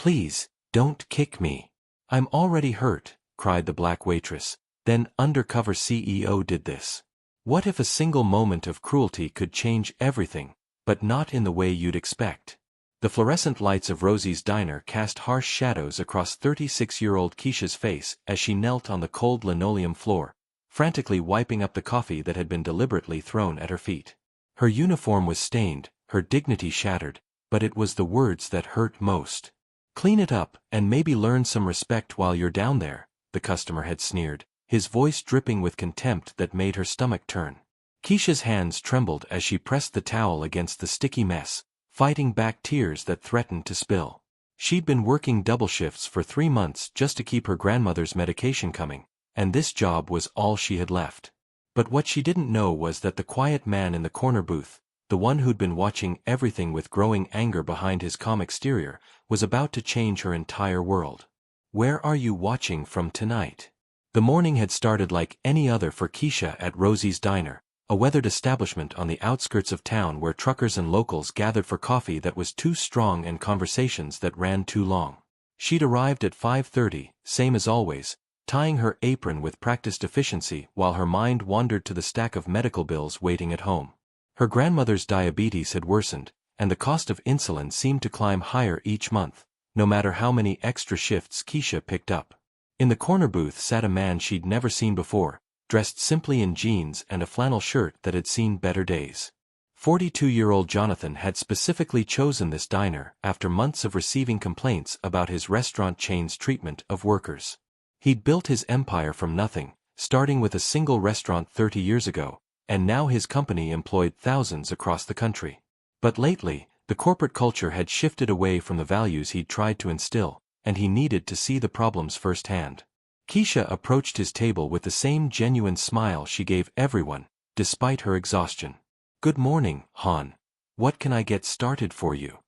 "Please, don't kick me. I'm already hurt," cried the black waitress. Then Undercover CEO did this. What if a single moment of cruelty could change everything, but not in the way you'd expect? The fluorescent lights of Rosie's diner cast harsh shadows across 36-year-old Keisha's face as she knelt on the cold linoleum floor, frantically wiping up the coffee that had been deliberately thrown at her feet. Her uniform was stained, her dignity shattered, but it was the words that hurt most. "Clean it up, and maybe learn some respect while you're down there," the customer had sneered, his voice dripping with contempt that made her stomach turn. Keisha's hands trembled as she pressed the towel against the sticky mess, fighting back tears that threatened to spill. She'd been working double shifts for 3 months just to keep her grandmother's medication coming, and this job was all she had left. But what she didn't know was that the quiet man in the corner booth, the one who'd been watching everything with growing anger behind his calm exterior, was about to change her entire world. "Where are you watching from tonight?" The morning had started like any other for Keisha at Rosie's Diner, a weathered establishment on the outskirts of town where truckers and locals gathered for coffee that was too strong and conversations that ran too long. She'd arrived at 5:30, same as always, tying her apron with practiced efficiency while her mind wandered to the stack of medical bills waiting at home. Her grandmother's diabetes had worsened, and the cost of insulin seemed to climb higher each month, no matter how many extra shifts Keisha picked up. In the corner booth sat a man she'd never seen before, dressed simply in jeans and a flannel shirt that had seen better days. 42-year-old Jonathan had specifically chosen this diner after months of receiving complaints about his restaurant chain's treatment of workers. He'd built his empire from nothing, starting with a single restaurant 30 years ago, and now his company employed thousands across the country. But lately, the corporate culture had shifted away from the values he'd tried to instill, and he needed to see the problems firsthand. Keisha approached his table with the same genuine smile she gave everyone, despite her exhaustion. "Good morning, Han. What can I get started for you?"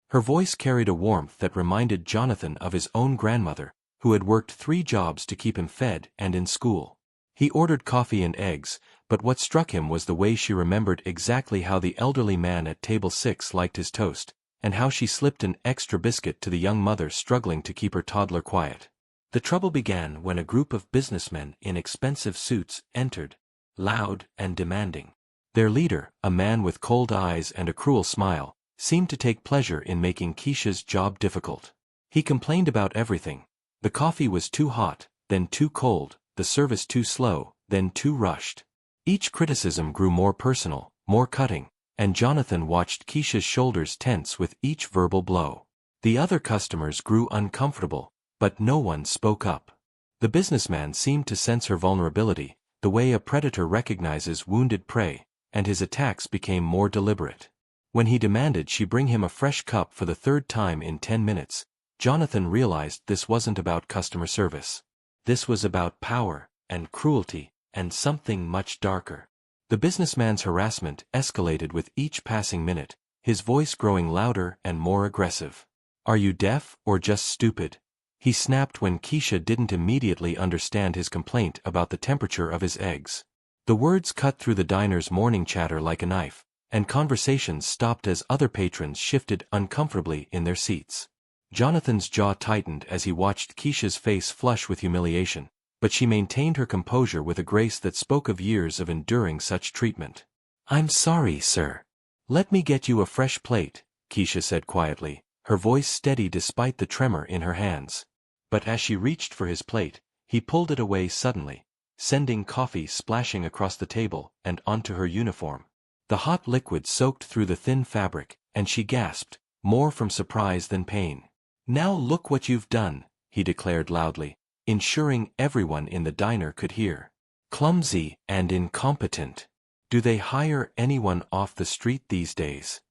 Her voice carried a warmth that reminded Jonathan of his own grandmother, who had worked 3 jobs to keep him fed and in school. He ordered coffee and eggs, but what struck him was the way she remembered exactly how the elderly man at table 6 liked his toast, and how she slipped an extra biscuit to the young mother struggling to keep her toddler quiet. The trouble began when a group of businessmen in expensive suits entered, loud and demanding. Their leader, a man with cold eyes and a cruel smile, seemed to take pleasure in making Keisha's job difficult. He complained about everything. The coffee was too hot, then too cold, the service too slow, then too rushed. Each criticism grew more personal, more cutting, and Jonathan watched Keisha's shoulders tense with each verbal blow. The other customers grew uncomfortable, but no one spoke up. The businessman seemed to sense her vulnerability, the way a predator recognizes wounded prey, and his attacks became more deliberate. When he demanded she bring him a fresh cup for the 3rd time in 10 minutes, Jonathan realized this wasn't about customer service. This was about power, and cruelty, and something much darker. The businessman's harassment escalated with each passing minute, his voice growing louder and more aggressive. "Are you deaf or just stupid?" he snapped when Keisha didn't immediately understand his complaint about the temperature of his eggs. The words cut through the diner's morning chatter like a knife, and conversations stopped as other patrons shifted uncomfortably in their seats. Jonathan's jaw tightened as he watched Keisha's face flush with humiliation, but she maintained her composure with a grace that spoke of years of enduring such treatment. "I'm sorry, sir. Let me get you a fresh plate," Keisha said quietly, her voice steady despite the tremor in her hands. But as she reached for his plate, he pulled it away suddenly, sending coffee splashing across the table and onto her uniform. The hot liquid soaked through the thin fabric, and she gasped, more from surprise than pain. "Now look what you've done," he declared loudly, ensuring everyone in the diner could hear. "Clumsy and incompetent. Do they hire anyone off the street these days?"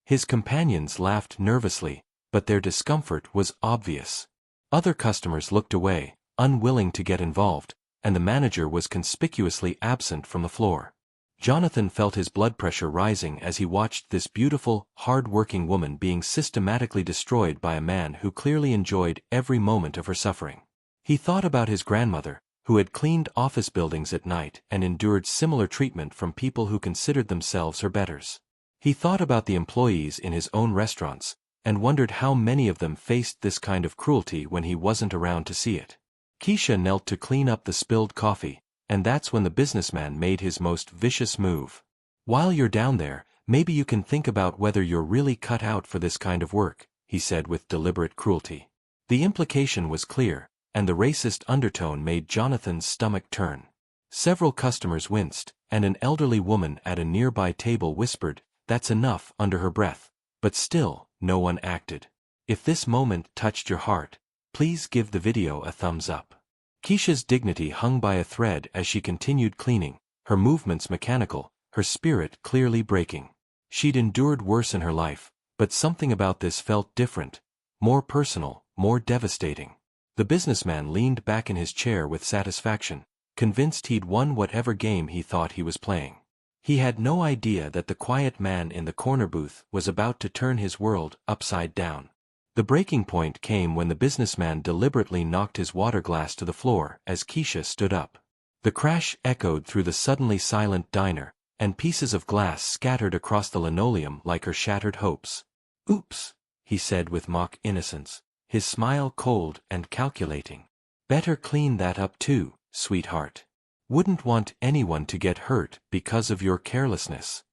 His companions laughed nervously, but their discomfort was obvious. Other customers looked away, unwilling to get involved, and the manager was conspicuously absent from the floor. Jonathan felt his blood pressure rising as he watched this beautiful, hard-working woman being systematically destroyed by a man who clearly enjoyed every moment of her suffering. He thought about his grandmother, who had cleaned office buildings at night and endured similar treatment from people who considered themselves her betters. He thought about the employees in his own restaurants, and wondered how many of them faced this kind of cruelty when he wasn't around to see it. Keisha knelt to clean up the spilled coffee, and that's when the businessman made his most vicious move. "While you're down there, maybe you can think about whether you're really cut out for this kind of work," he said with deliberate cruelty. The implication was clear, and the racist undertone made Jonathan's stomach turn. Several customers winced, and an elderly woman at a nearby table whispered, "That's enough," under her breath, but still, no one acted. If this moment touched your heart, please give the video a thumbs up. Keisha's dignity hung by a thread as she continued cleaning, her movements mechanical, her spirit clearly breaking. She'd endured worse in her life, but something about this felt different, more personal, more devastating. The businessman leaned back in his chair with satisfaction, convinced he'd won whatever game he thought he was playing. He had no idea that the quiet man in the corner booth was about to turn his world upside down. The breaking point came when the businessman deliberately knocked his water glass to the floor as Keisha stood up. The crash echoed through the suddenly silent diner, and pieces of glass scattered across the linoleum like her shattered hopes. "Oops," he said with mock innocence, his smile cold and calculating. "Better clean that up too, sweetheart. Wouldn't want anyone to get hurt because of your carelessness."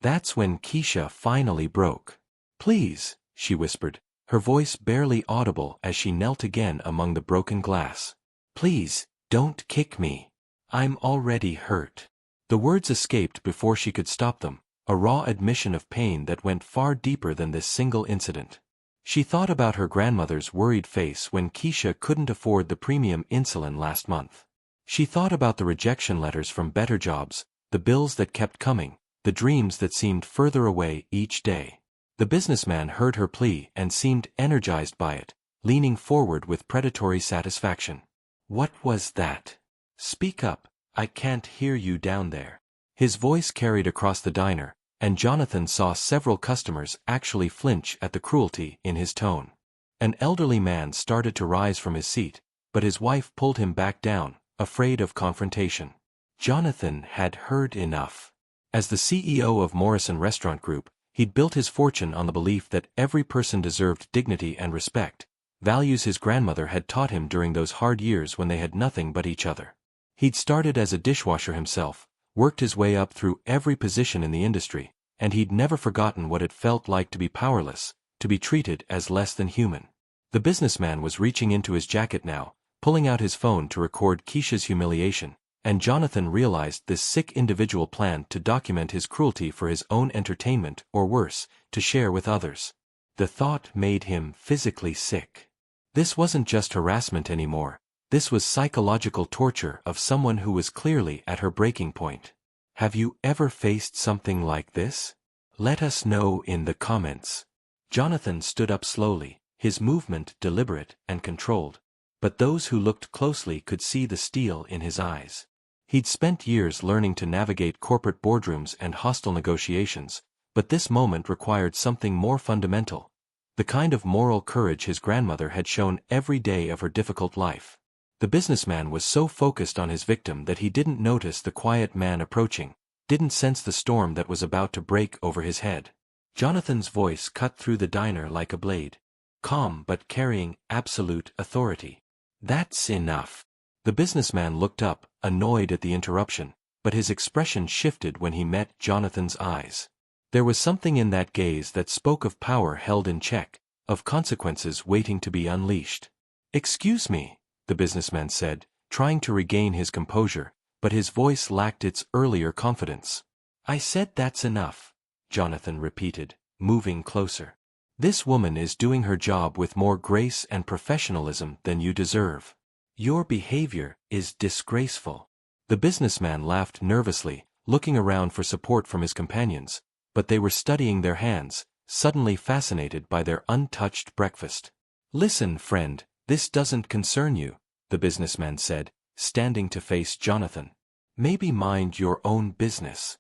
That's when Keisha finally broke. "Please," she whispered, her voice barely audible as she knelt again among the broken glass. "Please, don't kick me. I'm already hurt." The words escaped before she could stop them, a raw admission of pain that went far deeper than this single incident. She thought about her grandmother's worried face when Keisha couldn't afford the premium insulin last month. She thought about the rejection letters from better jobs, the bills that kept coming, the dreams that seemed further away each day. The businessman heard her plea and seemed energized by it, leaning forward with predatory satisfaction. "What was that? Speak up, I can't hear you down there." His voice carried across the diner, and Jonathan saw several customers actually flinch at the cruelty in his tone. An elderly man started to rise from his seat, but his wife pulled him back down, afraid of confrontation. Jonathan had heard enough. As the CEO of Morrison Restaurant Group, he'd built his fortune on the belief that every person deserved dignity and respect, values his grandmother had taught him during those hard years when they had nothing but each other. He'd started as a dishwasher himself, worked his way up through every position in the industry, and he'd never forgotten what it felt like to be powerless, to be treated as less than human. The businessman was reaching into his jacket now, pulling out his phone to record Keisha's humiliation, and Jonathan realized this sick individual planned to document his cruelty for his own entertainment or worse, to share with others. The thought made him physically sick. This wasn't just harassment anymore. This was psychological torture of someone who was clearly at her breaking point. Have you ever faced something like this? Let us know in the comments. Jonathan stood up slowly, his movement deliberate and controlled, but those who looked closely could see the steel in his eyes. He'd spent years learning to navigate corporate boardrooms and hostile negotiations, but this moment required something more fundamental, the kind of moral courage his grandmother had shown every day of her difficult life. The businessman was so focused on his victim that he didn't notice the quiet man approaching, didn't sense the storm that was about to break over his head. Jonathan's voice cut through the diner like a blade, calm but carrying absolute authority. "That's enough." The businessman looked up, annoyed at the interruption, but his expression shifted when he met Jonathan's eyes. There was something in that gaze that spoke of power held in check, of consequences waiting to be unleashed. "Excuse me," the businessman said, trying to regain his composure, but his voice lacked its earlier confidence. "I said that's enough," Jonathan repeated, moving closer. "This woman is doing her job with more grace and professionalism than you deserve. Your behavior is disgraceful." The businessman laughed nervously, looking around for support from his companions, but they were studying their hands, suddenly fascinated by their untouched breakfast. "Listen, friend, this doesn't concern you," the businessman said, standing to face Jonathan. "Maybe mind your own business."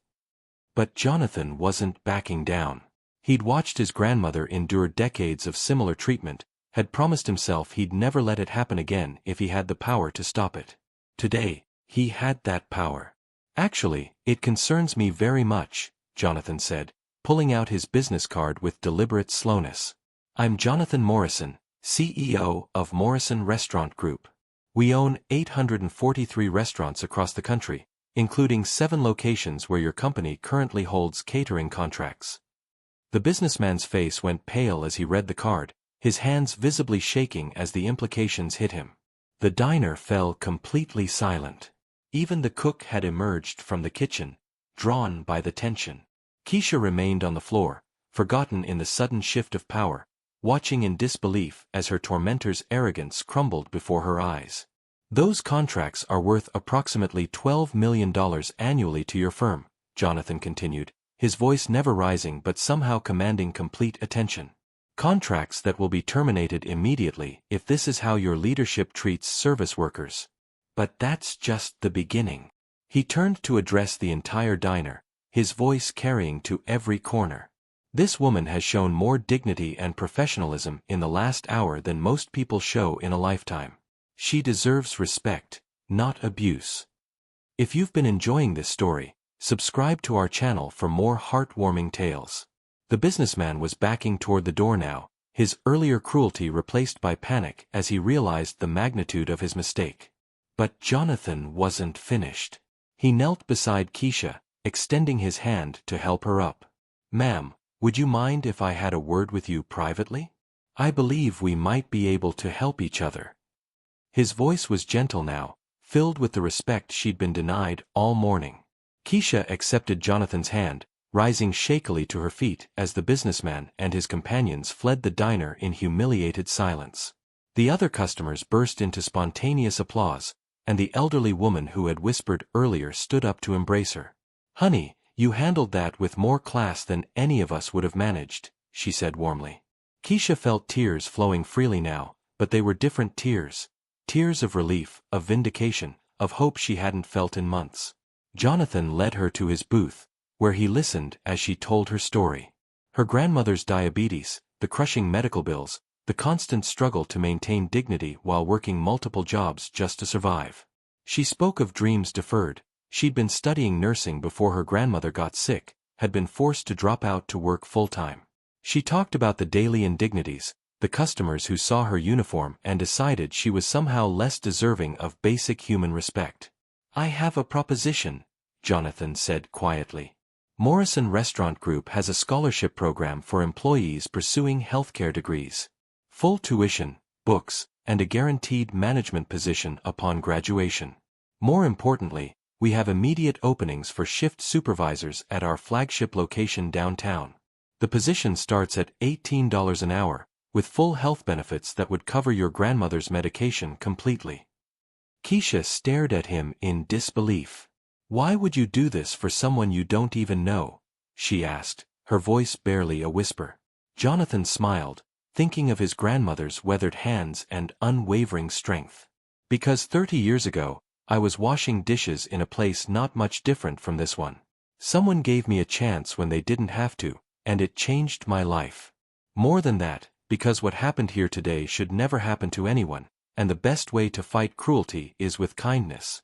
But Jonathan wasn't backing down. He'd watched his grandmother endure decades of similar treatment, had promised himself he'd never let it happen again if he had the power to stop it. Today, he had that power. "Actually, it concerns me very much," Jonathan said, pulling out his business card with deliberate slowness. I'm Jonathan Morrison, CEO of Morrison Restaurant Group. We own 843 restaurants across the country, including 7 locations where your company currently holds catering contracts. The businessman's face went pale as he read the card, his hands visibly shaking as the implications hit him. The diner fell completely silent. Even the cook had emerged from the kitchen, drawn by the tension. Keisha remained on the floor, forgotten in the sudden shift of power, watching in disbelief as her tormentor's arrogance crumbled before her eyes. Those contracts are worth approximately $12 million annually to your firm, Jonathan continued, his voice never rising but somehow commanding complete attention. Contracts that will be terminated immediately if this is how your leadership treats service workers. But that's just the beginning. He turned to address the entire diner, his voice carrying to every corner. This woman has shown more dignity and professionalism in the last hour than most people show in a lifetime. She deserves respect, not abuse. If you've been enjoying this story, subscribe to our channel for more heartwarming tales. The businessman was backing toward the door now, his earlier cruelty replaced by panic as he realized the magnitude of his mistake. But Jonathan wasn't finished. He knelt beside Keisha, extending his hand to help her up. "Ma'am, would you mind if I had a word with you privately? I believe we might be able to help each other." His voice was gentle now, filled with the respect she'd been denied all morning. Keisha accepted Jonathan's hand, rising shakily to her feet as the businessman and his companions fled the diner in humiliated silence. The other customers burst into spontaneous applause, and the elderly woman who had whispered earlier stood up to embrace her. "Honey, you handled that with more class than any of us would have managed," she said warmly. Keisha felt tears flowing freely now, but they were different tears. Tears of relief, of vindication, of hope she hadn't felt in months. Jonathan led her to his booth, where he listened as she told her story. Her grandmother's diabetes, the crushing medical bills, the constant struggle to maintain dignity while working multiple jobs just to survive. She spoke of dreams deferred. She'd been studying nursing before her grandmother got sick, had been forced to drop out to work full-time. She talked about the daily indignities, the customers who saw her uniform and decided she was somehow less deserving of basic human respect. "I have a proposition," Jonathan said quietly. Morrison Restaurant Group has a scholarship program for employees pursuing healthcare degrees. Full tuition, books, and a guaranteed management position upon graduation. More importantly, we have immediate openings for shift supervisors at our flagship location downtown. The position starts at $18 an hour, with full health benefits that would cover your grandmother's medication completely. Keisha stared at him in disbelief. "Why would you do this for someone you don't even know?" she asked, her voice barely a whisper. Jonathan smiled, thinking of his grandmother's weathered hands and unwavering strength. "Because 30 years ago, I was washing dishes in a place not much different from this one. Someone gave me a chance when they didn't have to, and it changed my life. More than that, because what happened here today should never happen to anyone, and the best way to fight cruelty is with kindness."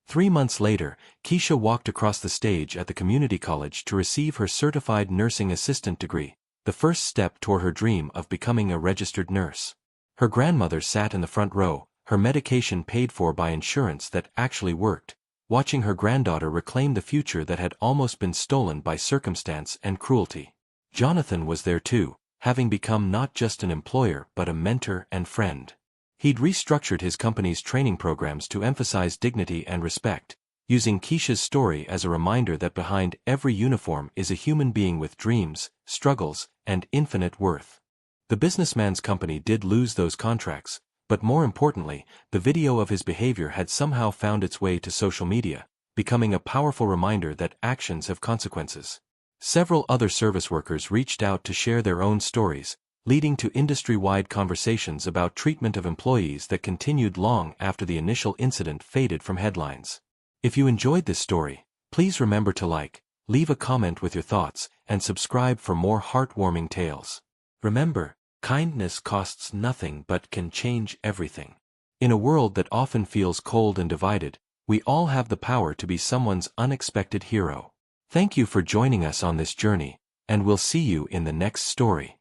3 months later, Keisha walked across the stage at the community college to receive her certified nursing assistant degree, the first step toward her dream of becoming a registered nurse. Her grandmother sat in the front row, her medication paid for by insurance that actually worked, watching her granddaughter reclaim the future that had almost been stolen by circumstance and cruelty. Jonathan was there too, having become not just an employer but a mentor and friend. He'd restructured his company's training programs to emphasize dignity and respect, using Keisha's story as a reminder that behind every uniform is a human being with dreams, struggles, and infinite worth. The businessman's company did lose those contracts, but more importantly, the video of his behavior had somehow found its way to social media, becoming a powerful reminder that actions have consequences. Several other service workers reached out to share their own stories, leading to industry-wide conversations about treatment of employees that continued long after the initial incident faded from headlines. If you enjoyed this story, please remember to like, leave a comment with your thoughts, and subscribe for more heartwarming tales. Remember, kindness costs nothing but can change everything. In a world that often feels cold and divided, we all have the power to be someone's unexpected hero. Thank you for joining us on this journey, and we'll see you in the next story.